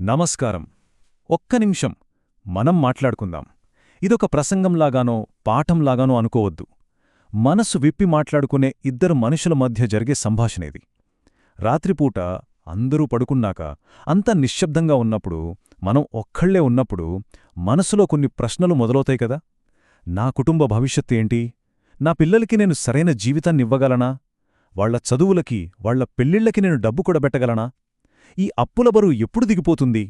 నమస్కారం. ఒక్క నిమిషం మనం మాట్లాడుకుందాం. ఇదొక ప్రసంగంలాగానో పాఠంలాగానో అనుకోవద్దు. మనసు విప్పి మాట్లాడుకునే ఇద్దరు మనుషుల మధ్య జరిగే సంభాషణేది. రాత్రిపూట అందరూ పడుకున్నాక అంతా నిశ్శబ్దంగా ఉన్నప్పుడు, మనం ఒక్కళ్లే ఉన్నప్పుడు మనసులో కొన్ని ప్రశ్నలు మొదలవుతాయి కదా. నా కుటుంబ భవిష్యత్తు ఏంటి? నా పిల్లలకి నేను సరైన జీవితాన్నివ్వగలనా? వాళ్ల చదువులకి, వాళ్ల పెళ్ళిళ్ళకి నేను డబ్బు కూడబెట్టగలనా? ఈ అప్పుల బరువు ఎప్పుడు దిగిపోతుంది?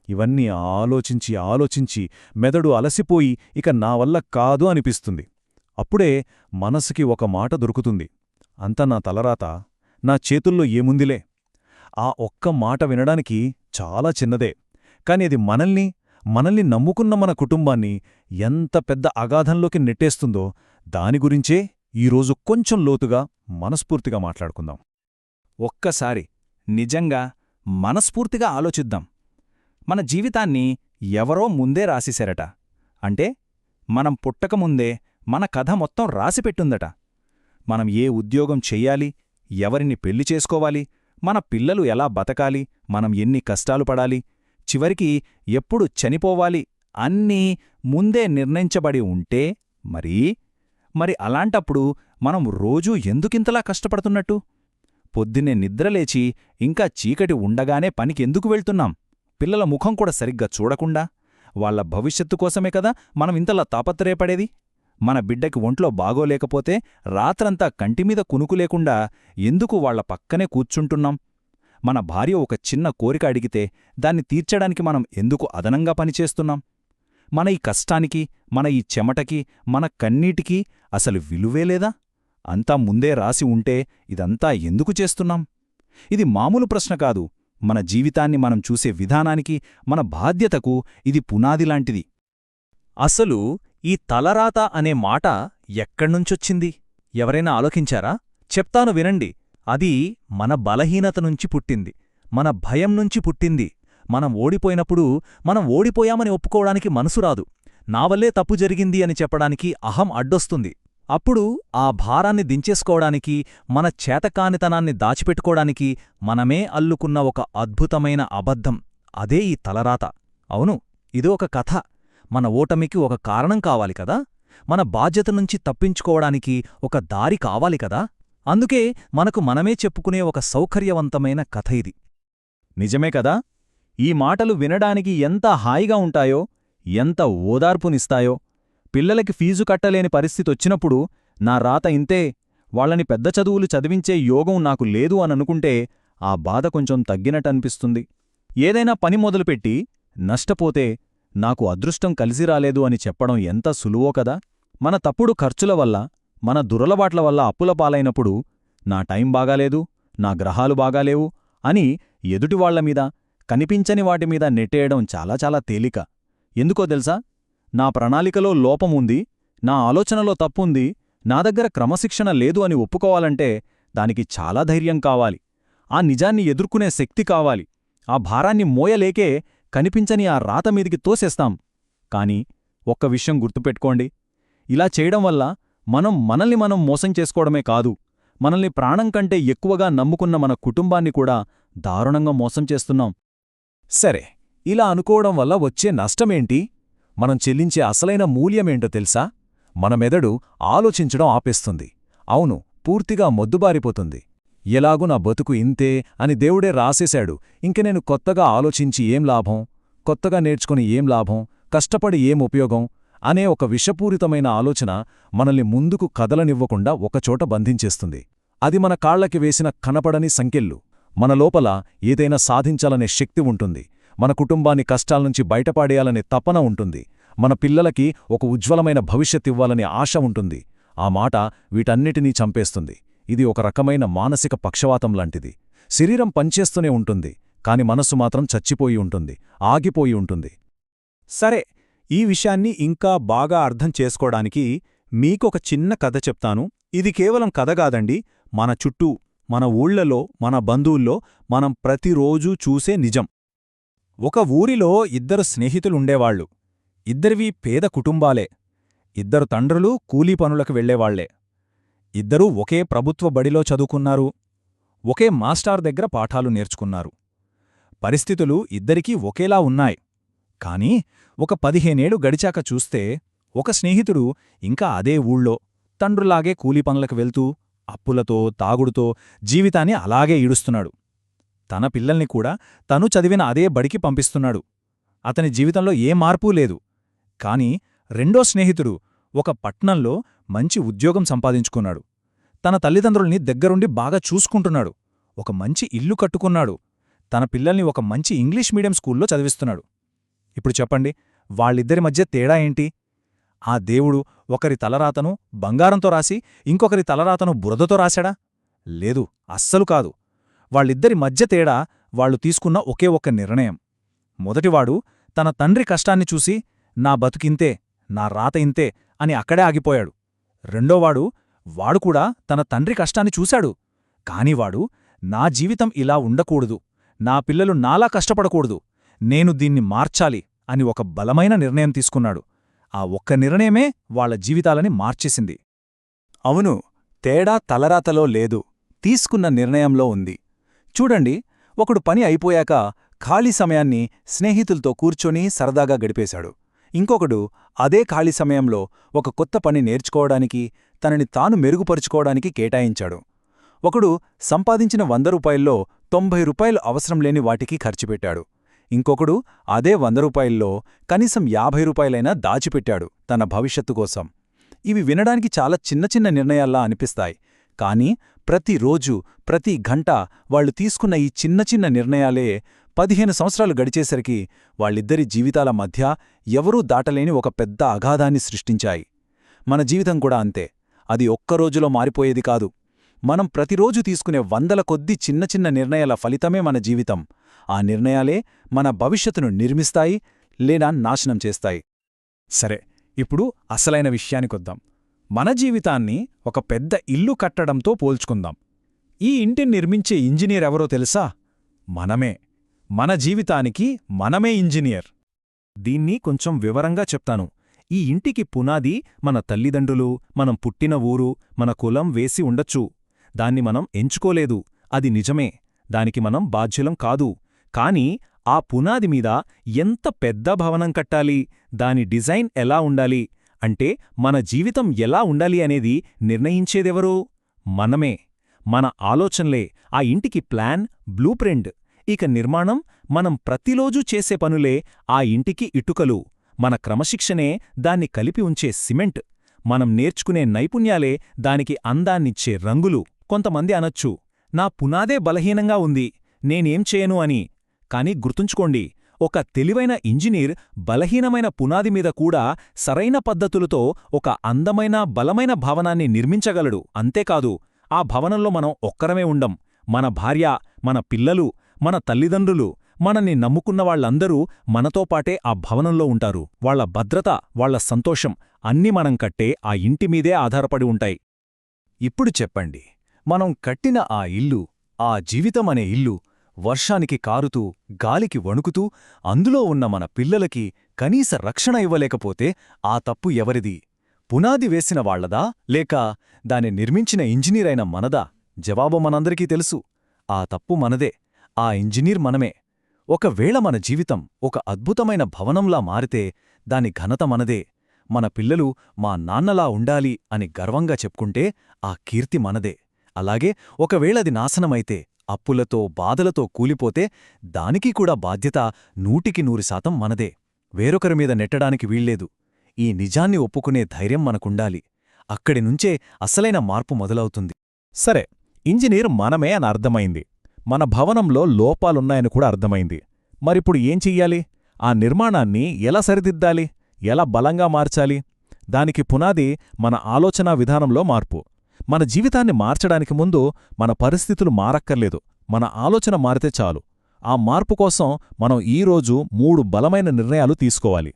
ఇవన్నీ ఆలోచించి ఆలోచించి మెదడు అలసిపోయి ఇక నా వల్ల కాదు అనిపిస్తుంది. అప్పుడే మనసుకి ఒక మాట దొరుకుతుంది. అంతా నా తలరాత, నా చేతుల్లో ఏముందిలే. ఆ ఒక్క మాట వినడానికి చాలా చిన్నదే, కాని అది మనల్ని నమ్ముకున్న మన కుటుంబాన్ని ఎంత పెద్ద అగాధంలోకి నెట్టేస్తుందో దాని గురించే ఈరోజు కొంచెం లోతుగా మనస్ఫూర్తిగా మాట్లాడుకుందాం. ఒక్కసారి నిజంగా మనస్ఫూర్తిగా ఆలోచిద్దాం. మన జీవితాన్ని ఎవరో ముందే రాసేశారట. అంటే మనం పుట్టకముందే మన కథ మొత్తం రాసిపెట్టుందట. మనం ఏ ఉద్యోగం చెయ్యాలి, ఎవరిని పెళ్లి చేసుకోవాలి, మన పిల్లలు ఎలా బతకాలి, మనం ఎన్ని కష్టాలు పడాలి, చివరికి ఎప్పుడు చనిపోవాలి అన్నీ ముందే నిర్ణయించబడి ఉంటే మరి అలాంటప్పుడు మనం రోజూ ఎందుకింతలా కష్టపడుతున్నట్టు? పొద్దున్నే నిద్రలేచి ఇంకా చీకటి ఉండగానే పనికెందుకు వెళ్తున్నాం? పిల్లల ముఖం కూడా సరిగ్గా చూడకుండా? వాళ్ల భవిష్యత్తు కోసమే కదా మనం ఇంతలా తాపత్రయపడేది. మన బిడ్డకి ఒంట్లో బాగోలేకపోతే రాత్రంతా కంటిమీద కునుకులేకుండా ఎందుకు వాళ్ల పక్కనే కూర్చుంటున్నాం? మన భార్య ఒక చిన్న కోరిక అడిగితే దాన్ని తీర్చడానికి మనం ఎందుకు అదనంగా పనిచేస్తున్నాం? మన ఈ కష్టానికి, మన ఈ చెమటకి, మన కన్నీటికి అసలు విలువే లేదా? అంతా ముందే రాసి ఉంటే ఇదంతా ఎందుకు చేస్తున్నాం? ఇది మామూలు ప్రశ్న కాదు. మన జీవితాన్ని మనం చూసే విధానానికి, మన బాధ్యతకు ఇది పునాదిలాంటిది. అసలు ఈ తలరాత అనే మాట ఎక్కడ్నుంచొచ్చింది? ఎవరైనా ఆలోకించారా? చెప్తాను వినండి. అది మన బలహీనత నుంచి పుట్టింది, మన భయం నుంచి పుట్టింది. మనం ఓడిపోయినప్పుడు మనం ఓడిపోయామని ఒప్పుకోవడానికి మనసు రాదు. నావల్లే తప్పు జరిగింది అని చెప్పడానికి అహం అడ్డొస్తుంది. అప్పుడు ఆ భారాన్ని దించేసుకోవడానికి, మన చేతకానితనాన్ని దాచిపెట్టుకోవడానికి మనమే అల్లుకున్న ఒక అద్భుతమైన అబద్ధం, అదే ఈ తలరాత. అవును, ఇదో ఒక కథ. మన ఓటమికి ఒక కారణం కావాలి కదా, మన బాధ్యత నుంచి తప్పించుకోవడానికి ఒక దారి కావాలి కదా. అందుకే మనకు మనమే చెప్పుకునే ఒక సౌకర్యవంతమైన కథ ఇది. నిజమే కదా? ఈ మాటలు వినడానికి ఎంత హాయిగా ఉంటాయో, ఎంత ఓదార్పునిస్తాయో. పిల్లలకి ఫీజు కట్టలేని పరిస్థితొచ్చినప్పుడు నా రాత ఇంతే, వాళ్లని పెద్ద చదువులు చదివించే యోగం నాకు లేదు అననుకుంటే ఆ బాధ కొంచెం తగ్గినట్టనిపిస్తుంది. ఏదైనా పని మొదలుపెట్టి నష్టపోతే నాకు అదృష్టం కలిసిరాలేదు అని చెప్పడం ఎంత సులువో కదా. మన తప్పుడు ఖర్చుల వల్ల, మన దురలవాట్ల వల్ల అప్పుల పాలైనప్పుడు నా టైం బాగాలేదు, నా గ్రహాలు బాగాలేవు అని ఎదుటివాళ్లమీద, కనిపించని వాటిమీద నెట్టేయడం చాలా చాలా తేలిక. ఎందుకో తెలుసా? నా ప్రణాళికలో లోపముంది, నా ఆలోచనలో తప్పుంది, నా దగ్గర క్రమశిక్షణ లేదు అని ఒప్పుకోవాలంటే దానికి చాలా ధైర్యం కావాలి. ఆ నిజాన్ని ఎదుర్కొనే శక్తి కావాలి. ఆ భారాన్ని మోయలేకే కనిపించని ఆ రాతమీదికి తోసేస్తాం. కాని ఒక్క విషయం గుర్తుపెట్టుకోండి, ఇలా చేయడం వల్ల మనల్ని మనం మోసం చేసుకోవడమే కాదు, మనల్ని ప్రాణం కంటే ఎక్కువగా నమ్ముకున్న మన కుటుంబాన్ని కూడా దారుణంగా మోసం చేస్తున్నాం. సరే, ఇలా అనుకోవడం వల్ల వచ్చే నష్టమేంటి? మనం చెల్లించే అసలైన మూల్యమేంటో తెలుసా? మన మెదడు ఆలోచించడం ఆపేస్తుంది. అవును, పూర్తిగా మొద్దుబారిపోతుంది. ఎలాగూ నా బతుకు ఇంతే అని దేవుడే రాసేశాడు, ఇంక నేను కొత్తగా ఆలోచించి ఏం లాభం, కొత్తగా నేర్చుకుని ఏం లాభం, కష్టపడి ఏం ఉపయోగం అనే ఒక విషపూరితమైన ఆలోచన మనల్ని ముందుకు కదలనివ్వకుండా ఒకచోట బంధించేస్తుంది. అది మన కాళ్లకి వేసిన కనపడని సంకెళ్ళు. మన లోపల ఏదైనా సాధించాలనే శక్తి ఉంటుంది, మన కుటుంబాన్ని కష్టాల్నుంచి బయటపాడేయాలనే తపన ఉంటుంది, మన పిల్లలకి ఒక ఉజ్వలమైన భవిష్యత్తివ్వాలనే ఆశ ఉంటుంది. ఆ మాట వీటన్నిటినీ చంపేస్తుంది. ఇది ఒక రకమైన మానసిక పక్షవాతం లాంటిది. శరీరం పనిచేస్తూనే ఉంటుంది, కాని మనస్సు మాత్రం చచ్చిపోయి ఉంటుంది, ఆగిపోయి ఉంటుంది. సరే, ఈ విషయాన్ని ఇంకా బాగా అర్థం చేసుకోవడానికి మీకొక చిన్న కథ చెప్తాను. ఇది కేవలం కథ కాదండి, మన చుట్టూ, మన ఊళ్లలో, మన బంధువుల్లో మనం ప్రతిరోజూ చూసే నిజం. ఒక ఊరిలో ఇద్దరు స్నేహితులుండేవాళ్లు. ఇద్దరివీ పేద కుటుంబాలే. ఇద్దరు తండ్రులు కూలీ పనులకు వెళ్లేవాళ్లే. ఇద్దరూ ఒకే ప్రభుత్వ బడిలో చదువుకున్నారు. ఒకే మాస్టార్ దగ్గర పాఠాలు నేర్చుకున్నారు. పరిస్థితులు ఇద్దరికీ ఒకేలా ఉన్నాయి. కానీ ఒక 15 ఏళ్లు గడిచాక చూస్తే ఒక స్నేహితుడు ఇంకా అదే ఊళ్ళో తండ్రులాగే కూలీ పనులకు వెళ్తూ అప్పులతో తాగుడుతో జీవితాన్ని అలాగే ఈడుస్తున్నాడు. తన పిల్లల్ని కూడా తను చదివిన అదే బడికి పంపిస్తున్నాడు. అతని జీవితంలో ఏ మార్పూ లేదు. కాని రెండో స్నేహితుడు ఒక పట్నంలో మంచి ఉద్యోగం సంపాదించుకున్నాడు. తన తల్లిదండ్రుల్ని దగ్గరుండి బాగా చూసుకుంటున్నాడు. ఒక మంచి ఇల్లు కట్టుకున్నాడు. తన పిల్లల్ని ఒక మంచి ఇంగ్లీష్ మీడియం స్కూల్లో చదివిస్తున్నాడు. ఇప్పుడు చెప్పండి, వాళ్ళిద్దరి మధ్య తేడా ఏంటి? ఆ దేవుడు ఒకరి తలరాతను బంగారంతో రాసి ఇంకొకరి తలరాతను బురదతో రాశాడా? లేదు, అస్సలు కాదు. వాళ్ళిద్దరి మధ్య తేడా వాళ్ళు తీసుకున్న ఒకే ఒక్క నిర్ణయం. మొదటివాడు తన తండ్రి కష్టాన్ని చూసి నా బతుకింతే, నా రాత ఇంతే అని అక్కడే ఆగిపోయాడు. రెండోవాడు కూడా తన తండ్రి కష్టాన్ని చూశాడు. కానివాడు నా జీవితం ఇలా ఉండకూడదు, నా పిల్లలు నాలా కష్టపడకూడదు, నేను దీన్ని మార్చాలి అని ఒక బలమైన నిర్ణయం తీసుకున్నాడు. ఆ ఒక్క నిర్ణయమే వాళ్ల జీవితాలని మార్చేసింది. అవును, తేడా తలరాతలో లేదు, తీసుకున్న నిర్ణయంలో ఉంది. చూడండి, ఒకడు పని అయిపోయాక ఖాళీ సమయాన్ని స్నేహితులతో కూర్చొని సరదాగా గడిపేశాడు. ఇంకొకడు అదే ఖాళీ సమయంలో ఒక కొత్త పని నేర్చుకోవడానికి, తనని తాను మెరుగుపరుచుకోవడానికి కేటాయించాడు. ఒకడు సంపాదించిన 100 రూపాయల్లో 90 రూపాయలు అవసరం లేని వాటికి ఖర్చుపెట్టాడు. ఇంకొకడు అదే 100 రూపాయల్లో కనీసం 50 రూపాయలైనా దాచిపెట్టాడు తన భవిష్యత్తు కోసం. ఇవి వినడానికి చాలా చిన్న చిన్న నిర్ణయాల్లా అనిపిస్తాయి. కానీ ప్రతిరోజు ప్రతి గంట వాళ్లు తీసుకున్న ఈ చిన్న చిన్న నిర్ణయాలే 15 సంవత్సరాలు గడిచేసరికి వాళ్ళిద్దరి జీవితాల మధ్య ఎవరూ దాటలేని ఒక పెద్ద అగాధాన్ని సృష్టించాయి. మన జీవితం కూడా అంతే. అది ఒక్కరోజులో మారిపోయేది కాదు. మనం ప్రతిరోజు తీసుకునే వందల కొద్ది చిన్న చిన్న నిర్ణయాల ఫలితమే మన జీవితం. ఆ నిర్ణయాలే మన భవిష్యత్తును నిర్మిస్తాయి లేదా నాశనం చేస్తాయి. సరే, ఇప్పుడు అసలైన విషయానికొద్దాం. మన జీవితాన్ని ఒక పెద్ద ఇల్లు కట్టడంతో పోల్చుకుందాం. ఈ ఇంటిని నిర్మించే ఇంజనీర్ ఎవరో తెలుసా? మనమే. మన జీవితానికి మనమే ఇంజనీర్. దీన్ని కొంచెం వివరంగా చెప్తాను. ఈ ఇంటికి పునాది మన తల్లిదండ్రులు, మనం పుట్టిన ఊరు, మన కులం వేసి ఉండొచ్చు. దాన్ని మనం ఎంచుకోలేదు, అది నిజమే. దానికి మనం బాధ్యులం కాదు. కాని ఆ పునాది మీద ఎంత పెద్ద భవనం కట్టాలి, దాని డిజైన్ ఎలా ఉండాలి, అంటే మన జీవితం ఎలా ఉండాలి అనేది నిర్ణయించేదెవరు? మనమే. మన ఆలోచనలే ఆ ఇంటికి ప్లాన్, బ్లూ ప్రింట్. ఇక నిర్మాణం, మనం ప్రతిరోజూ చేసే పనులే ఆ ఇంటికి ఇటుకలు. మన క్రమశిక్షణే దాన్ని కలిపి ఉంచే సిమెంట్. మనం నేర్చుకునే నైపుణ్యాలే దానికి అందాన్నిచ్చే రంగులు. కొంతమంది అనొచ్చు, నా పునాదే బలహీనంగా ఉంది, నేనేం చేయను అని. కాని గుర్తుంచుకోండి, ఒక తెలివైన ఇంజనీర్ బలహీనమైన పునాది మీద కూడా సరైన పద్ధతులతో ఒక అందమైన బలమైన భవనాన్ని నిర్మించగలడు. అంతేకాదు, ఆ భవనంలో మనం ఒక్కరమే ఉండం. మన భార్య, మన పిల్లలు, మన తల్లిదండ్రులు, మనల్ని నమ్ముకున్న వాళ్లందరూ మనతో పాటే ఆ భవనంలో ఉంటారు. వాళ్ల భద్రత, వాళ్ల సంతోషం అన్నీ మనం కట్టే ఆ ఇంటిమీదే ఆధారపడి ఉంటాయి. ఇప్పుడు చెప్పండి, మనం కట్టిన ఆ ఇల్లు, ఆ జీవితమనే ఇల్లు వర్షానికి కారుతూ, గాలికి వణుకుతూ అందులో ఉన్న మన పిల్లలకి కనీస రక్షణ ఇవ్వలేకపోతే ఆ తప్పు ఎవరిది? పునాది వేసిన వాళ్లదా, లేక దాన్ని నిర్మించిన ఇంజనీరైన మనదా? జవాబు మనందరికీ తెలుసు. ఆ తప్పు మనదే, ఆ ఇంజనీర్ మనమే. ఒకవేళ మన జీవితం ఒక అద్భుతమైన భవనంలా మారితే దాని ఘనత మనదే. మన పిల్లలు మా నాన్నలా ఉండాలి అని గర్వంగా చెప్పుకుంటే ఆ కీర్తి మనదే. అలాగే ఒకవేళది నాశనమైతే, అప్పులతో బాధలతో కూలిపోతే దానికి కూడా బాధ్యత 100% మనదే. వేరొకరి మీద నెట్టడానికి వీల్లేదు. ఈ నిజాన్ని ఒప్పుకునే ధైర్యం మనకుండాలి. అక్కడి నుంచే అసలైన మార్పు మొదలవుతుంది. సరే, ఇంజనీర్ మనమే అని అర్థమైంది. మన భవనంలో లోపాలున్నాయని కూడా అర్థమైంది. మరిప్పుడు ఏం చెయ్యాలి? ఆ నిర్మాణాన్ని ఎలా సరిదిద్దాలి? ఎలా బలంగా మార్చాలి? దానికి పునాది మన ఆలోచనా విధానంలో మార్పు. మన జీవితాన్ని మార్చడానికి ముందు మన పరిస్థితులు మారక్కర్లేదు, మన ఆలోచన మారితే చాలు. ఆ మార్పు కోసం మనం ఈరోజు 3 బలమైన నిర్ణయాలు తీసుకోవాలి.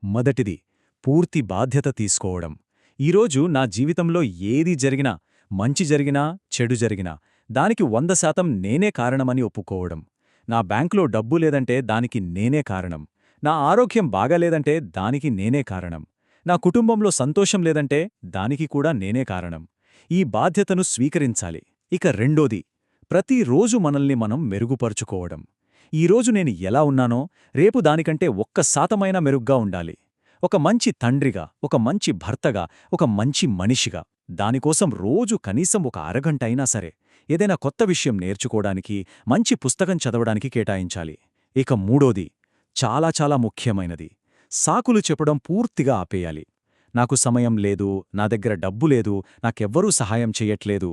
మొదటిది, పూర్తి బాధ్యత తీసుకోవడం. ఈరోజు నా జీవితంలో ఏది జరిగినా, మంచి జరిగినా చెడు జరిగినా, దానికి 100% నేనే కారణమని ఒప్పుకోవడం. నా బ్యాంకులో డబ్బు లేదంటే దానికి నేనే కారణం. నా ఆరోగ్యం బాగాలేదంటే దానికి నేనే కారణం. నా కుటుంబంలో సంతోషం లేదంటే దానికి కూడా నేనే కారణం. ఈ బాధ్యతను స్వీకరించాలి. ఇక రెండోది, ప్రతిరోజు మనల్ని మనం మెరుగుపరుచుకోవడం. ఈరోజు నేను ఎలా ఉన్నానో రేపు దానికంటే 1% మెరుగ్గా ఉండాలి. ఒక మంచి తండ్రిగా, ఒక మంచి భర్తగా, ఒక మంచి మనిషిగా. దానికోసం రోజు కనీసం ఒక అరగంట అయినా సరే ఏదైనా కొత్త విషయం నేర్చుకోవడానికి, మంచి పుస్తకం చదవడానికి కేటాయించాలి. ఇక మూడోది, చాలా చాలా ముఖ్యమైనది, సాకులు చెప్పడం పూర్తిగా ఆపేయాలి. నాకు సమయం లేదు, నా దగ్గర డబ్బు లేదు, నాకెవ్వరూ సహాయం చెయ్యట్లేదు.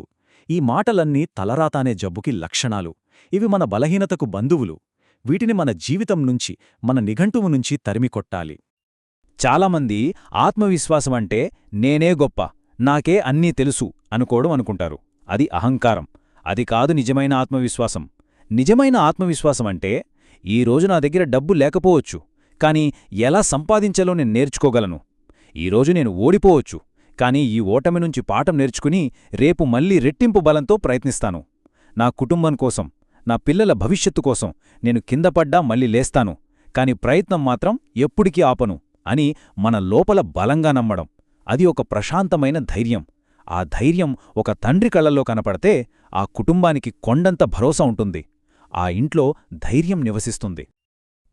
ఈ మాటలన్నీ తలరాత అనే జబ్బుకి లక్షణాలు. ఇవి మన బలహీనతకు బంధువులు. వీటిని మన జీవితం నుంచి, మన నిఘంటువు నుంచి తరిమికొట్టాలి. చాలామంది ఆత్మవిశ్వాసమంటే నేనే గొప్ప, నాకే అన్నీ తెలుసు అనుకుంటారు. అది అహంకారం. అది కాదు నిజమైన ఆత్మవిశ్వాసం. నిజమైన ఆత్మవిశ్వాసమంటే ఈరోజు నా దగ్గర డబ్బు లేకపోవచ్చు, కానీ ఎలా సంపాదించాలో నేను నేర్చుకోగలను. ఈరోజు నేను ఓడిపోవచ్చు, కానీ ఈ ఓటమి నుంచి పాఠం నేర్చుకుని రేపు మళ్లీ రెట్టింపు బలంతో ప్రయత్నిస్తాను. నా కుటుంబం కోసం, నా పిల్లల భవిష్యత్తు కోసం నేను కిందపడ్డా మళ్ళీ లేస్తాను, కాని ప్రయత్నం మాత్రం ఎప్పుడికీ ఆపను అని మన లోపల బలంగా నమ్మడం. అది ఒక ప్రశాంతమైన ధైర్యం. ఆ ధైర్యం ఒక తండ్రి కళ్ళల్లో కనపడితే ఆ కుటుంబానికి కొండంత భరోసా ఉంటుంది. ఆ ఇంట్లో ధైర్యం నివసిస్తుంది.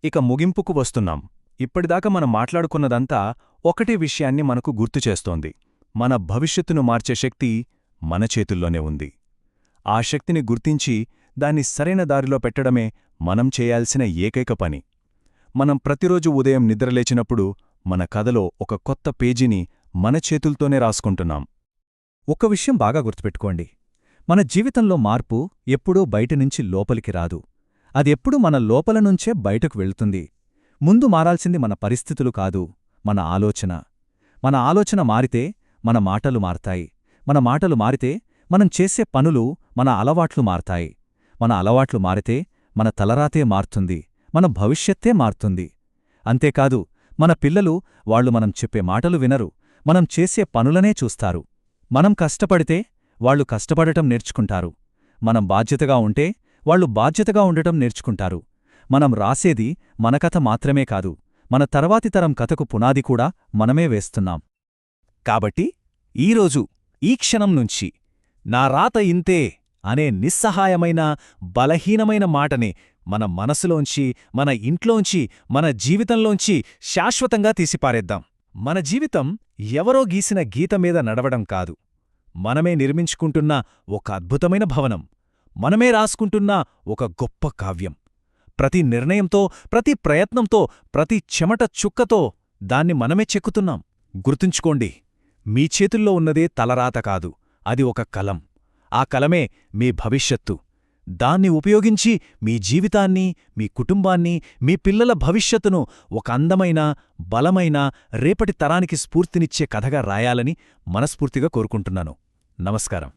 ఇక ముగింపుకు వస్తున్నాం. ఇప్పటిదాకా మనం మాట్లాడుకున్నదంతా ఒకటే విషయాన్ని మనకు గుర్తుచేస్తోంది. మన భవిష్యత్తును మార్చే శక్తి మన చేతుల్లోనే ఉంది. ఆ శక్తిని గుర్తించి దాన్ని సరైన దారిలో పెట్టడమే మనం చేయాల్సిన ఏకైక పని. మనం ప్రతిరోజు ఉదయం నిద్రలేచినప్పుడు మన కథలో ఒక కొత్త పేజీని మన చేతుల్తోనే రాసుకుంటున్నాం. ఒక్క విషయం బాగా గుర్తుపెట్టుకోండి. మన జీవితంలో మార్పు ఎప్పుడూ బయటనుంచి లోపలికి రాదు. అదెప్పుడూ మన లోపల నుంచే బయటకు వెళ్తుంది. ముందు మారాల్సింది మన పరిస్థితులు కాదు, మన ఆలోచన. మన ఆలోచన మారితే మన మాటలు మారతాయి. మన మాటలు మారితే మనం చేసే పనులు, మన అలవాట్లు మారతాయి. మన అలవాట్లు మారితే మన తలరాతే మారుతుంది, మన భవిష్యత్తే మారుతుంది. అంతేకాదు, మన పిల్లలు వాళ్ళు మనం చెప్పే మాటలు వినరు, మనం చేసే పనులనే చూస్తారు. మనం కష్టపడితే వాళ్ళు కష్టపడటం నేర్చుకుంటారు. మనం బాధ్యతగా ఉంటే వాళ్ళు బాధ్యతగా ఉండటం నేర్చుకుంటారు. మనం రాసేది మన కథ మాత్రమే కాదు, మన తర్వాతి తరం కథకు పునాది కూడా మనమే వేస్తున్నాం. కాబట్టి ఈరోజు, ఈ క్షణం నుంచి నా రాత ఇంతే అనే నిస్సహాయమైన, బలహీనమైన మాటని మన మనసులోంచి, మన ఇంట్లోంచి, మన జీవితంలోంచి శాశ్వతంగా తీసిపారేద్దాం. మన జీవితం ఎవరో గీసిన గీతమీద నడవడం కాదు, మనమే నిర్మించుకుంటున్న ఒక అద్భుతమైన భవనం, మనమే రాసుకుంటున్న ఒక గొప్ప కావ్యం. ప్రతి నిర్ణయంతో, ప్రతి ప్రయత్నంతో, ప్రతి చెమట చుక్కతో దాన్ని మనమే చెక్కుతున్నాం. గుర్తుంచుకోండి, మీ చేతుల్లో ఉన్నదే తలరాత కాదు, అది ఒక కలం. ఆ కలమే మీ భవిష్యత్తు. దాన్ని ఉపయోగించి మీ జీవితాన్ని, మీ కుటుంబాన్ని, మీ పిల్లల భవిష్యత్తును ఒక అందమైన, బలమైన, రేపటి తరానికి స్ఫూర్తినిచ్చే కథగా రాయాలని మనస్ఫూర్తిగా కోరుకుంటున్నాను. నమస్కారం.